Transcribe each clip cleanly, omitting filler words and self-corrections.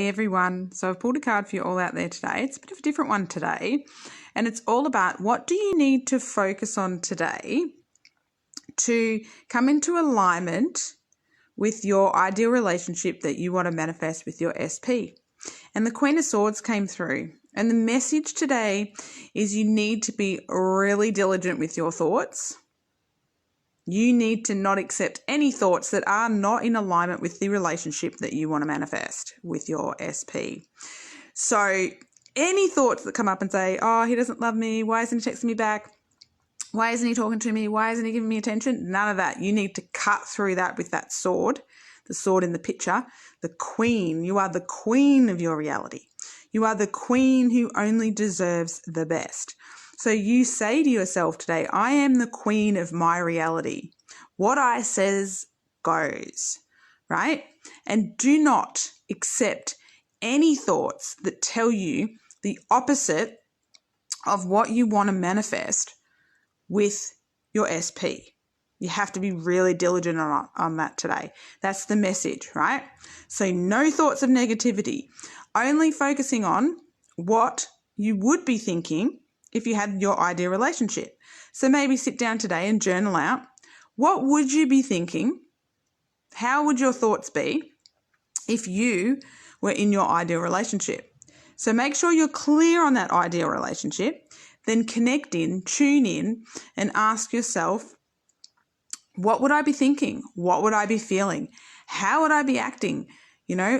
everyone. So I've pulled a card for you all out there today. It's a bit of a different one today, and it's all about what do you need to focus on today to come into alignment with your ideal relationship that you want to manifest with your SP. And the Queen of Swords came through, and the message today is you need to be really diligent with your thoughts. You need to not accept any thoughts that are not in alignment with the relationship that you want to manifest with your SP. So any thoughts that come up and say, oh, he doesn't love me, why isn't he texting me back? Why isn't he talking to me? Why isn't he giving me attention? None of that. You need to cut through that with that sword, the sword in the picture, the queen. You are the queen of your reality. You are the queen who only deserves the best. So you say to yourself today, I am the queen of my reality. What I says goes, right? And do not accept any thoughts that tell you the opposite of what you want to manifest with your SP. You have to be really diligent on that today. That's the message, right? So no thoughts of negativity, only focusing on what you would be thinking if you had your ideal relationship. So maybe sit down today and journal out, what would you be thinking? How would your thoughts be if you were in your ideal relationship? So make sure you're clear on that ideal relationship, then connect in, tune in, and ask yourself, what would I be thinking? What would I be feeling? How would I be acting?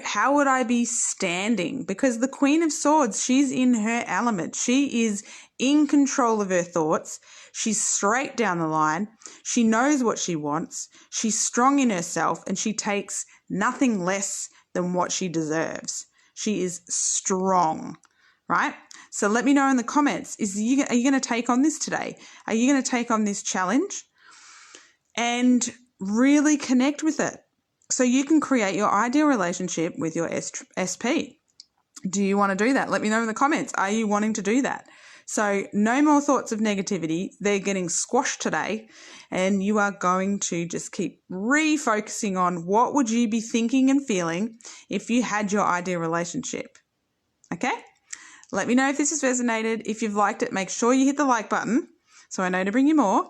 How would I be standing? Because the Queen of Swords, she's in her element. She is in control of her thoughts. She's straight down the line. She knows what she wants. She's strong in herself, and she takes nothing less than what she deserves. She is strong, right? So let me know in the comments, are you going to take on this today? Are you going to take on this challenge and really connect with it so you can create your ideal relationship with your SP? Do you want to do that? Let me know in the comments. Are you wanting to do that? So no more thoughts of negativity. They're getting squashed today, and you are going to just keep refocusing on what would you be thinking and feeling if you had your ideal relationship. Okay? Let me know if this has resonated. If you've liked it, make sure you hit the like button so I know to bring you more,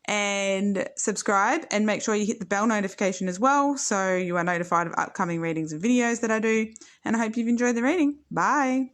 and subscribe, and make sure you hit the bell notification as well so you are notified of upcoming readings and videos that I do. And I hope you've enjoyed the reading. Bye.